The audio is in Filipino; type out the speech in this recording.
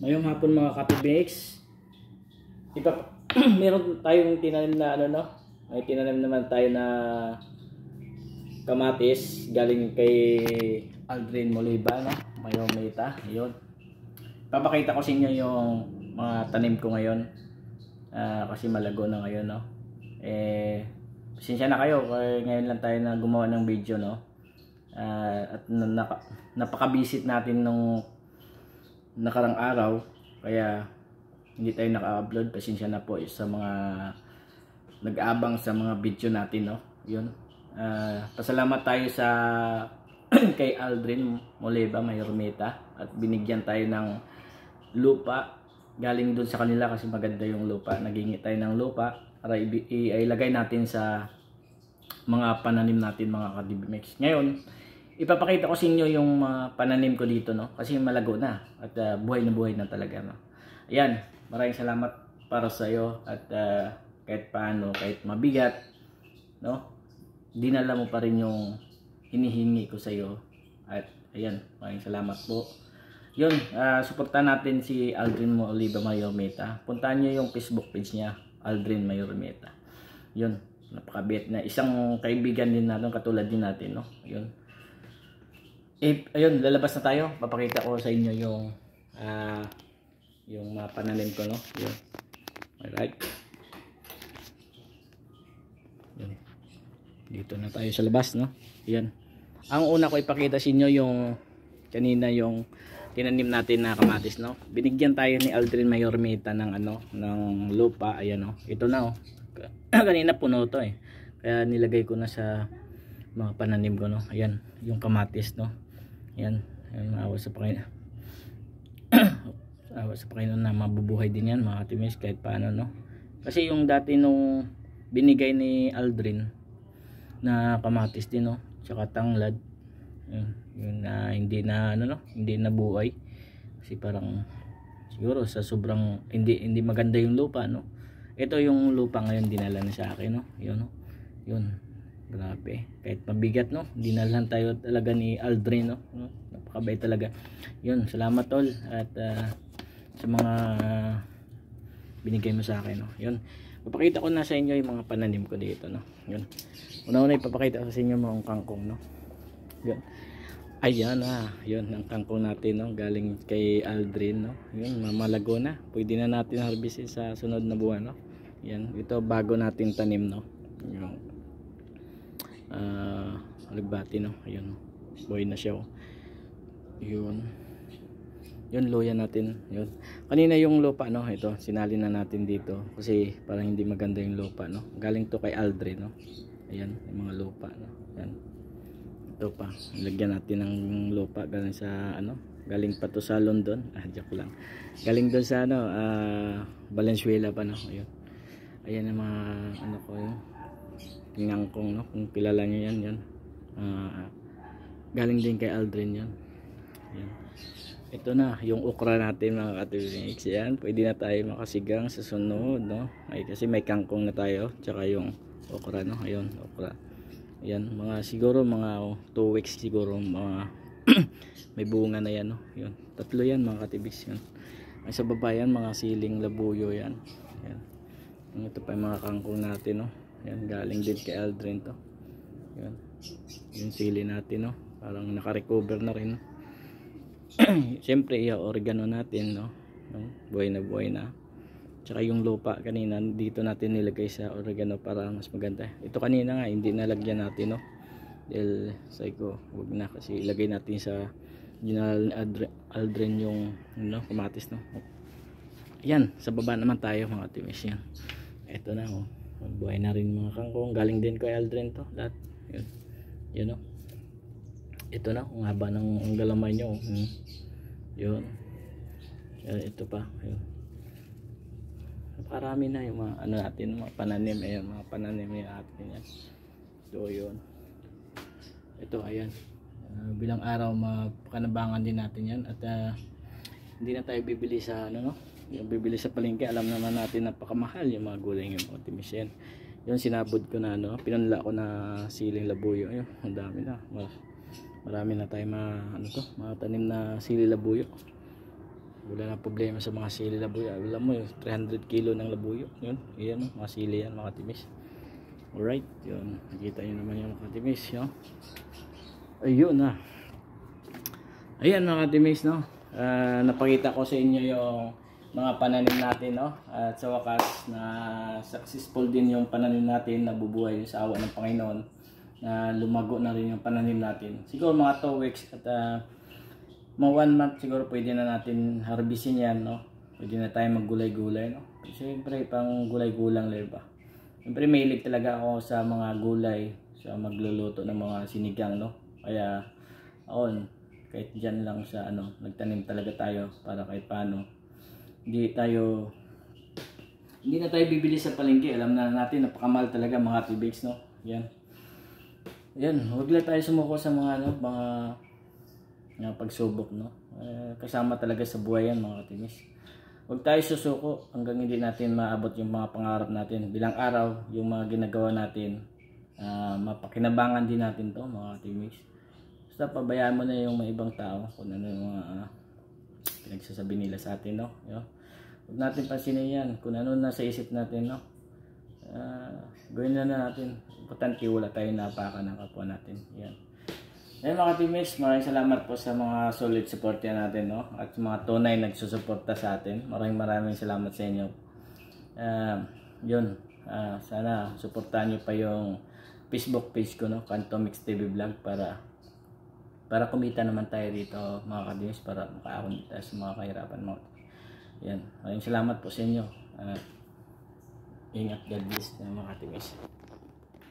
Ngayong hapon mga Katibix, meron tayong tinanim na ano no? May tinanim naman tayo na kamatis galing kay Aldrin Moliba no? Mayometa, yun. Papakita ko sa inyo yung mga tanim ko ngayon. Kasi malago na ngayon no. Pasensya na kayo, ngayon lang tayo na gumawa ng video no. At napaka-visit natin nung nakarang araw, kaya hindi tayo naka-upload. Pasensya na po sa mga nag-aabang sa mga video natin no. Yun. Pasalamat tayo sa kay Aldrin Moliba Mayometa at binigyan tayo ng lupa galing dun sa kanila kasi maganda yung lupa. Naghingi tayo ng lupa para ilagay natin sa mga pananim natin mga Katibix. Ngayon, ipapakita ko sa inyo yung pananim ko dito no kasi malago na at buhay na talaga no. Ayan, maraming salamat para sa iyo at kahit paano, kahit mabigat no, dinala mo pa rin yung hinihingi ko sa iyo at ayan, maraming salamat po. Yun, suportahan natin si Aldrin Moliba Mayometa. Puntahan niyo yung Facebook page niya, Aldrin Mayometa. Yun, napakabait na isang kaibigan din natin, katulad din natin no. Yun. Ayun, lalabas na tayo. Papakita ko sa inyo yung mga pananim ko no. Yun. Alright. Yun. Dito na tayo sa labas no. Yan. Ang una ko ipakita sa inyo yung kanina yung tinanim natin na kamatis no. Binigyan tayo ni Aldrin Mayometa ng ng lupa. Ayan no. Ito na oh. Kanina puno to eh. Kaya nilagay ko na sa mga pananim ko no. Ayan, yung kamatis no. Ayan, awas sa Panginoon. Awas sa Panginoon na mabubuhay din yan mga Katibix kahit paano no. Kasi yung dati nung binigay ni Aldrin na kamatis din no, tsaka tanglad. Yun na hindi na hindi na buhay. Kasi parang siguro sa sobrang hindi maganda yung lupa no. Ito yung lupa ngayon dinala na sa akin no. Yun no. Yun. Grabe. Kahit mabigat no. Dinalhan tayo talaga ni Aldrin no. Napakabait talaga. Yun, salamat tol at sa mga binigay mo sa akin no. Yun. Papakita ko na sa inyo yung mga pananim ko dito no. Yun. Una-una ipapakita ko sa inyo mga kangkong no. Yun. Ayan yun ang kangkong natin no, galing kay Aldrin no. Yun, mamalago na. Pwede na natin harvestin sa sunod na buwan no. Yan, ito bago natin tanim no. Yung alugbati no. Ayun. Buhay na siya oh. Yun. Yun luya natin. Yun. Kanina yung lupa no, ito sinali na natin dito kasi parang hindi maganda yung lupa no. Galing to kay Aldrin no. Ayan, yung mga lupa no. Yan. Ito pa, lagyan natin ng lupa galing sa galing pa to sa London. Joke lang. Galing doon sa Valenzuela pa no. Ayun. Ayan ang mga ko yun. Kingangkong no, kung kilala niyo yan, yan. Galing din kay Aldrin yan. Ayan. Ito na yung okra natin mga Katibix. Yan, pwede na tayo makasigang sa sunod no. Ay kasi may kangkong na tayo, tsaka yung okra no. Ayun, okra. Ayan, mga siguro mga 2 weeks siguro mga may bunga na yan no. Yun. Tatlo yan mga Katibix yan. Ay sa baba yan mga siling labuyo yan. Ayan. Ito pa yung mga kangkong natin no. Ayan, galing din kay Aldrin to. Ayan. Yung sili natin no. Parang naka-recover na rin no. Siyempre oregano natin no. Buhay na. Tsaka yung lupa kanina dito natin nilagay sa oregano para mas maganda. Ito kanina nga hindi nalagyan natin no. Dahil sabi ko wag na kasi ilagay natin sa General Aldrin yung kamatis no. Yan, sa baba naman tayo mga Katibix yan. Ito na oh. Buhay na rin mga kangkong. Galing din kay Aldrin to lahat. Yun. Yun no. Ito na kung haba ng galamay nyo. Yun. Ito pa. Yun. Napakarami na yung mga natin, mga pananim. Ayan, mga pananim natin yan. So yun. Ito ayan. Bilang araw mapakanabangan din natin yan. At hindi na tayo bibili sa yung bibili sa palengke. Alam naman natin napakamahal yung mga gulay ng mga Katibix yan. Yun sinabod ko na pinanla ko na siling labuyo. Ayun, ang dami na. Marami na tayo mga tanim na sili labuyo. Wala na problema sa mga sili labuyo. Alam mo, 300 kilo ng labuyo. Yun, yan, mga sili yan mga katimis. Alright, yun. Nakita nyo naman yung mga katimis, no? Ayun na. Ayan mga katimis, no? Napakita ko sa inyo yung mga pananim natin, no? At sa wakas na successful din yung pananim natin, nabubuhay sa awa ng Panginoon, na lumago na rin yung pananim natin. Siguro mga 2 weeks at mga 1 month siguro pwede na natin harvestin yan, no? Pwede na tayo maggulay-gulay, no? Siyempre pang gulay-gulang lang ba? Siyempre mahilig talaga ako sa mga gulay, sa magluluto ng mga sinigang, no? Kaya on kahit dyan lang sa nagtanim talaga tayo para kahit paano hindi na tayo bibili sa palengke. Alam na natin napakamahal talaga mga tibigs, no? Yan, huwag lang tayo sumuko sa mga mga pagsubok, no? Kasama talaga sa buhay yan mga katimis. Huwag tayo susuko hanggang hindi natin maabot yung mga pangarap natin. Bilang araw yung mga ginagawa natin, mapakinabangan din natin to mga katimis. Basta pabayaan mo na yung mga ibang tao kung ano yung mga pinagsasabi nila sa atin, no? Huwag natin pansinin yan kung ano nasa isip natin, no? Gawin na natin. Importante wala tayong napakan ng kapwa natin. Yan. Ayun mga teammates, maraming salamat po sa mga solid support natin, no? At mga tunay nagsusuporta sa atin. Maraming salamat sa inyo. Sana suportahan nyo pa yung Facebook page ko, no? Kantomix TV Vlog para kumita naman tayo dito mga teammates, para makaahon tayo sa mga kahirapan mo. Yan. Maraming salamat po sa inyo. Ingat, God bless mga teammates.